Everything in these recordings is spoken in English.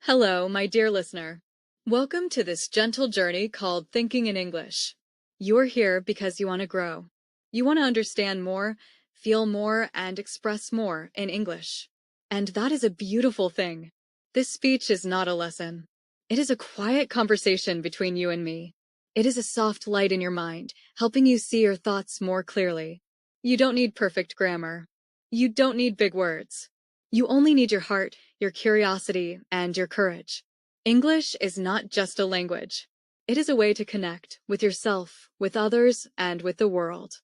Hello, my dear listener. Welcome to this gentle journey called Thinking in English. You're here because you want to grow. You want to understand more, feel more, and express more in English. And that is a beautiful thing. This speech is not a lesson. It is a quiet conversation between you and me. It is a soft light in your mind, helping you see your thoughts more clearly. You don't need perfect grammar. You don't need big words. You only need your heart, your curiosity, and your courage. English is not just a language. It is a way to connect with yourself, with others, and with the world.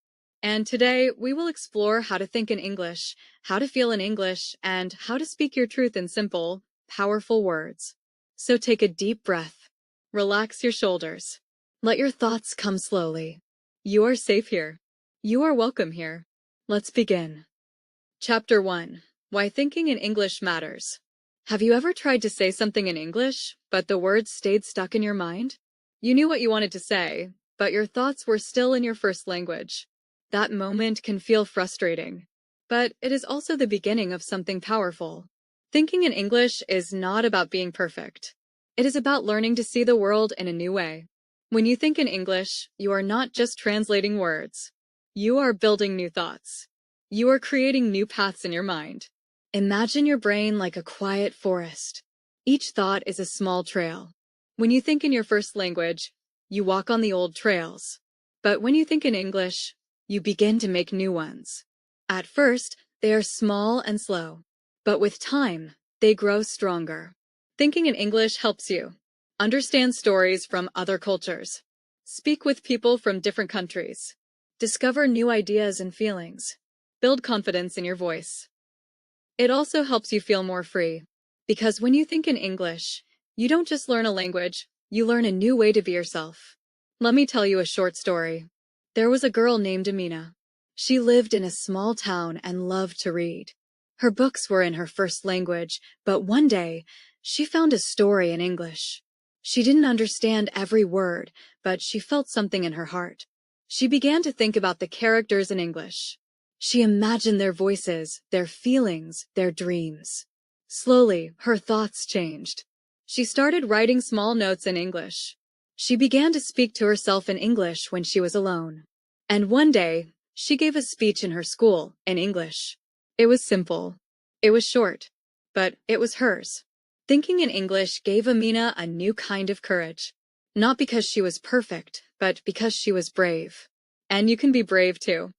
And today, we will explore how to think in English, how to feel in English, and how to speak your truth in simple, powerful words. So take a deep breath. Relax your shoulders. Let your thoughts come slowly. You are safe here. You are welcome here. Let's begin. Chapter 1. Why Thinking in English Matters. Have you ever tried to say something in English, but the words stayed stuck in your mind? You knew what you wanted to say, but your thoughts were still in your first language. That moment can feel frustrating, but it is also the beginning of something powerful. Thinking in English is not about being perfect. It is about learning to see the world in a new way. When you think in English, you are not just translating words. You are building new thoughts. You are creating new paths in your mind. Imagine your brain like a quiet forest. Each thought is a small trail. When you think in your first language, you walk on the old trails. But when you think in English, you begin to make new ones. At first, they are small and slow. But with time, they grow stronger. Thinking in English helps you understand stories from other cultures, speak with people from different countries, discover new ideas and feelings, build confidence in your voice. It also helps you feel more free, because when you think in English, you don't just learn a language, you learn a new way to be yourself. Let me tell you a short story. There was a girl named Amina. She lived in a small town and loved to read. Her books were in her first language, but one day, she found a story in English. She didn't understand every word, but she felt something in her heart. She began to think about the characters in English. She imagined their voices, their feelings, their dreams. Slowly, her thoughts changed. She started writing small notes in English. She began to speak to herself in English when she was alone. And one day, she gave a speech in her school in English. It was simple. It was short. But it was hers. Thinking in English gave Amina a new kind of courage. Not because she was perfect, but because she was brave. And you can be brave too.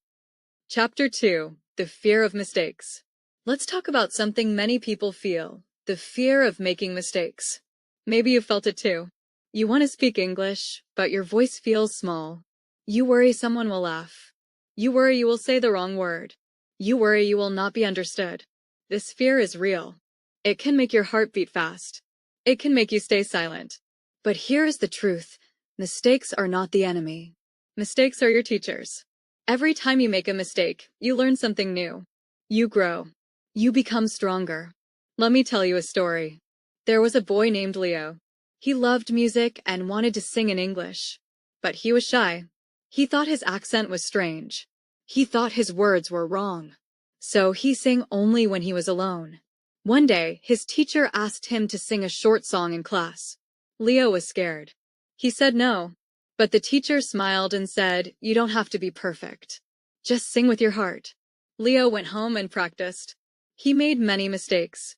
Chapter 2. The Fear of Mistakes. Let's talk about something many people feel, the fear of making mistakes. Maybe you felt it too. You want to speak English, but your voice feels small. You worry someone will laugh. You worry you will say the wrong word. You worry you will not be understood. This fear is real. It can make your heart beat fast. It can make you stay silent. But here is the truth. Mistakes are not the enemy. Mistakes are your teachers. Every time you make a mistake, you learn something new. You grow. You become stronger. Let me tell you a story. There was a boy named Leo. He loved music and wanted to sing in English. But he was shy. He thought his accent was strange. He thought his words were wrong. So he sang only when he was alone. One day, his teacher asked him to sing a short song in class. Leo was scared. He said no. But the teacher smiled and said, "You don't have to be perfect. Just sing with your heart." Leo went home and practiced. He made many mistakes.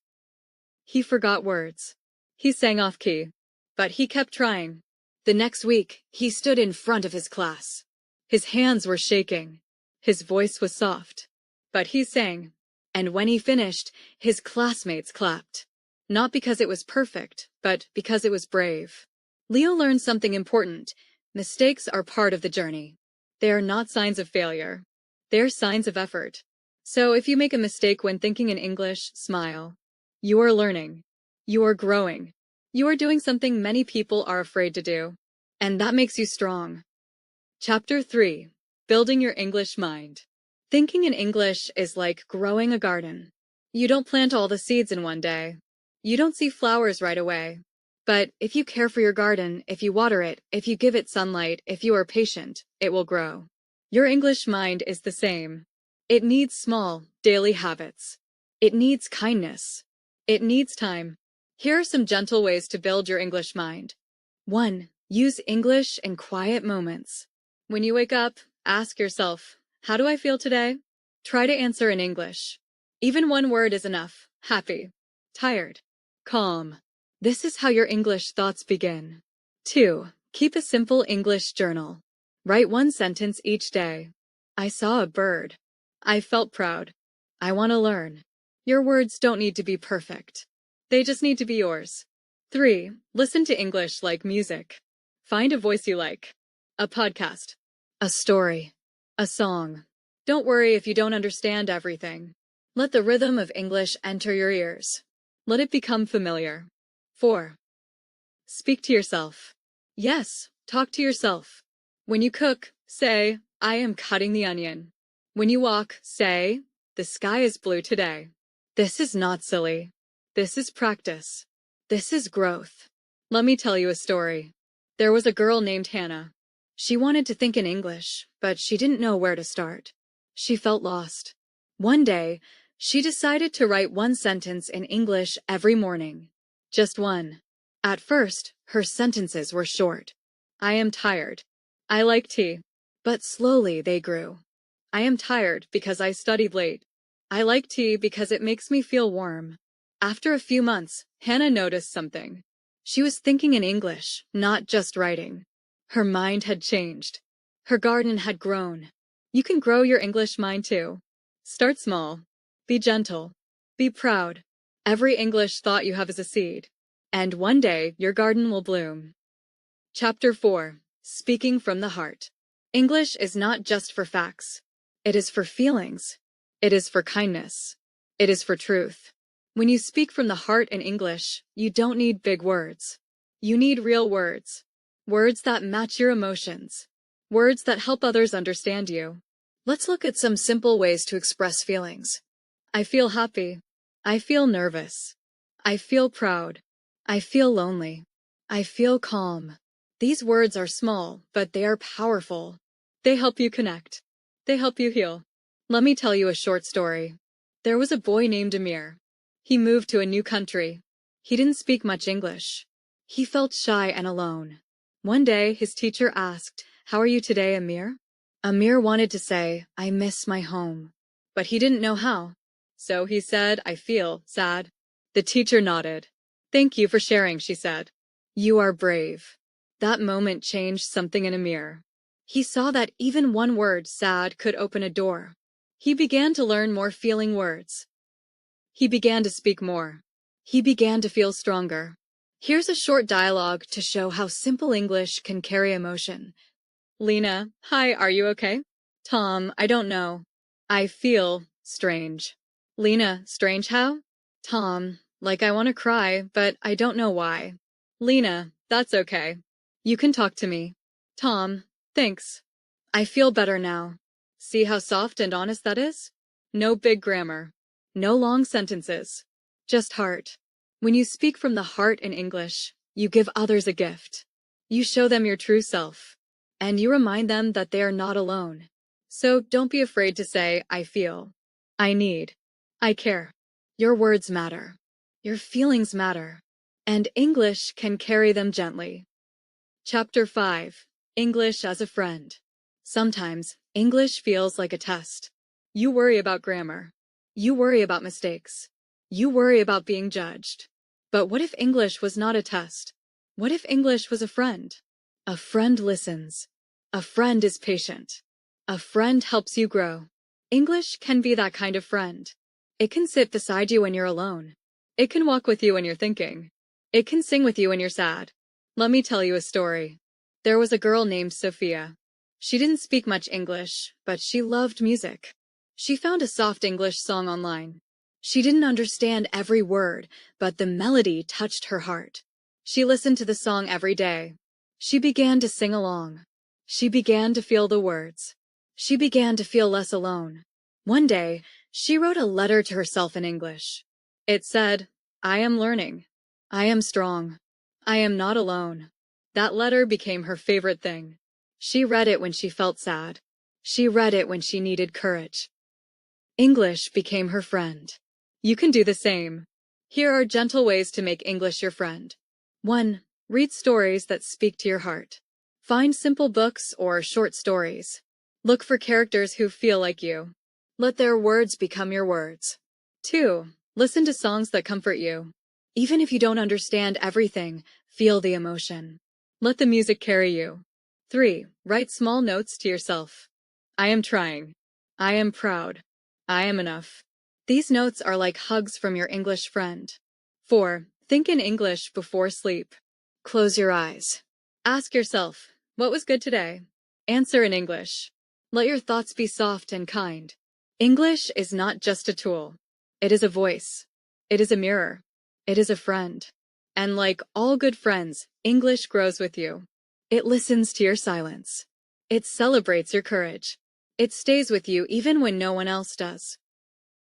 He forgot words. He sang off key. But he kept trying. The next week, he stood in front of his class. His hands were shaking. His voice was soft. But he sang. And when he finished, his classmates clapped. Not because it was perfect, but because it was brave. Leo learned something important. Mistakes are part of the journey. They are not signs of failure. They are signs of effort. So if you make a mistake when thinking in English, smile. You are learning. You are growing. You are doing something many people are afraid to do. And that makes you strong. Chapter 3. Building your English mind. Thinking in English is like growing a garden. You don't plant all the seeds in one day. You don't see flowers right away. But if you care for your garden, if you water it, if you give it sunlight, if you are patient, it will grow. Your English mind is the same. It needs small, daily habits. It needs kindness. It needs time. Here are some gentle ways to build your English mind. 1. Use English in quiet moments. When you wake up, ask yourself, how do I feel today? Try to answer in English. Even one word is enough. Happy, tired, calm. This is how your English thoughts begin. 2. Keep a simple English journal. Write one sentence each day. I saw a bird. I felt proud. I want to learn. Your words don't need to be perfect. They just need to be yours. 3. Listen to English like music. Find a voice you like. A podcast. A story. A song. Don't worry if you don't understand everything. Let the rhythm of English enter your ears. Let it become familiar. 4. Speak to yourself. Yes, talk to yourself. When you cook, say, I am cutting the onion. When you walk, say, the sky is blue today. This is not silly. This is practice. This is growth. Let me tell you a story. There was a girl named Hannah. She wanted to think in English, but she didn't know where to start. She felt lost. One day, she decided to write one sentence in English every morning. Just one. At first, her sentences were short. I am tired. I like tea. But slowly they grew. I am tired because I studied late. I like tea because it makes me feel warm. After a few months, Hannah noticed something. She was thinking in English, not just writing. Her mind had changed. Her garden had grown. You can grow your English mind too. Start small. Be gentle. Be proud. Every English thought you have is a seed. And one day, your garden will bloom. Chapter 4. Speaking from the Heart. English is not just for facts. It is for feelings. It is for kindness. It is for truth. When you speak from the heart in English, you don't need big words. You need real words. Words that match your emotions. Words that help others understand you. Let's look at some simple ways to express feelings. I feel happy. I feel nervous. I feel proud. I feel lonely. I feel calm. These words are small, but they are powerful. They help you connect. They help you heal. Let me tell you a short story. There was a boy named Amir. He moved to a new country. He didn't speak much English. He felt shy and alone. One day, his teacher asked, "How are you today, Amir?" Amir wanted to say, "I miss my home." But he didn't know how. So he said, "I feel sad." The teacher nodded. "Thank you for sharing," she said. "You are brave." That moment changed something in Amir. He saw that even one word, sad, could open a door. He began to learn more feeling words. He began to speak more. He began to feel stronger. Here's a short dialogue to show how simple English can carry emotion. Lena, hi, are you okay? Tom, I don't know. I feel strange. Lena, strange how? Tom, like I want to cry, but I don't know why. Lena, that's okay. You can talk to me. Tom, thanks. I feel better now. See how soft and honest that is? No big grammar. No long sentences. Just heart. When you speak from the heart in English, you give others a gift. You show them your true self. And you remind them that they are not alone. So don't be afraid to say, I feel. I need. I care. Your words matter. Your feelings matter. And English can carry them gently. Chapter 5. English as a Friend. Sometimes, English feels like a test. You worry about grammar. You worry about mistakes. You worry about being judged. But what if English was not a test? What if English was a friend? A friend listens. A friend is patient. A friend helps you grow. English can be that kind of friend. It can sit beside you when you're alone. It can walk with you when you're thinking. It can sing with you when you're sad. Let me tell you a story. There was a girl named Sophia. She didn't speak much English, but she loved music. She found a soft English song online. She didn't understand every word, but the melody touched her heart. She listened to the song every day. She began to sing along. She began to feel the words. She began to feel less alone. One day, she wrote a letter to herself in English. It said, I am learning. I am strong. I am not alone. That letter became her favorite thing. She read it when she felt sad. She read it when she needed courage. English became her friend. You can do the same. Here are gentle ways to make English your friend. 1. Read stories that speak to your heart. Find simple books or short stories. Look for characters who feel like you. Let their words become your words. 2. Listen to songs that comfort you. Even if you don't understand everything, feel the emotion. Let the music carry you. 3. Write small notes to yourself. I am trying. I am proud. I am enough. These notes are like hugs from your English friend. 4. Think in English before sleep. Close your eyes. Ask yourself, what was good today? Answer in English. Let your thoughts be soft and kind. English is not just a tool. It is a voice. It is a mirror. It is a friend. And like all good friends, English grows with you. It listens to your silence. It celebrates your courage. It stays with you even when no one else does.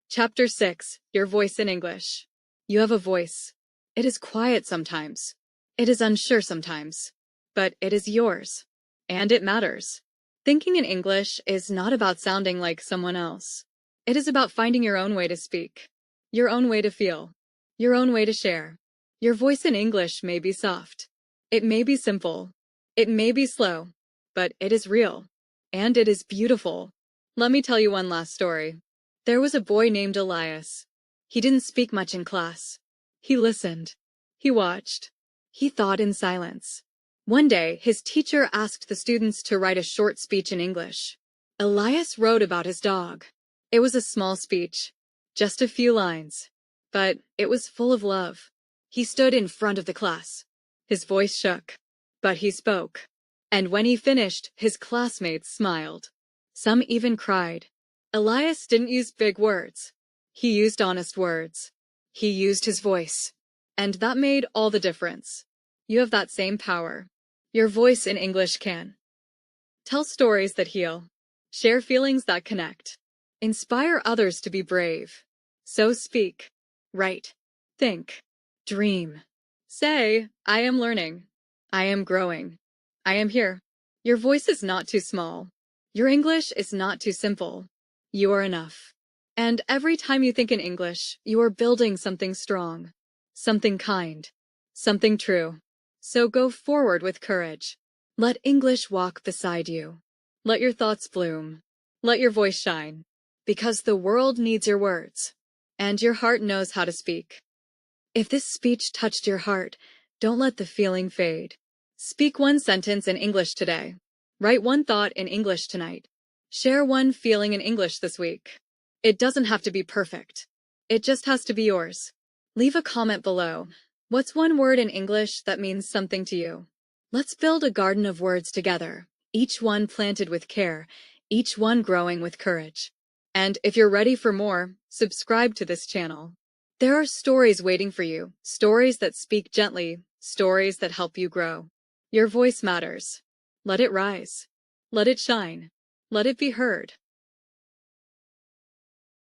Chapter 6. Your voice in English. You have a voice. It is quiet sometimes. It is unsure sometimes. But it is yours. And it matters. Thinking in English is not about sounding like someone else. It is about finding your own way to speak, your own way to feel, your own way to share. Your voice in English may be soft. It may be simple. It may be slow. But it is real. And it is beautiful. Let me tell you one last story. There was a boy named Elias. He didn't speak much in class. He listened. He watched. He thought in silence. One day, his teacher asked the students to write a short speech in English. Elias wrote about his dog. It was a small speech, just a few lines, but it was full of love. He stood in front of the class. His voice shook, but he spoke. And when he finished, his classmates smiled. Some even cried. Elias didn't use big words. He used honest words. He used his voice. And that made all the difference. You have that same power. Your voice in English can tell stories that heal, share feelings that connect, inspire others to be brave. So speak, write, think, dream. Say, I am learning. I am growing. I am here. Your voice is not too small. Your English is not too simple. You are enough. And every time you think in English, you are building something strong, something kind, something true. So go forward with courage. Let English walk beside you. Let your thoughts bloom. Let your voice shine. Because the world needs your words. And your heart knows how to speak. If this speech touched your heart, don't let the feeling fade. Speak one sentence in English today. Write one thought in English tonight. Share one feeling in English this week. It doesn't have to be perfect. It just has to be yours. Leave a comment below. What's one word in English that means something to you? Let's build a garden of words together, each one planted with care, each one growing with courage. And if you're ready for more, subscribe to this channel. There are stories waiting for you, stories that speak gently, stories that help you grow. Your voice matters. Let it rise. Let it shine. Let it be heard.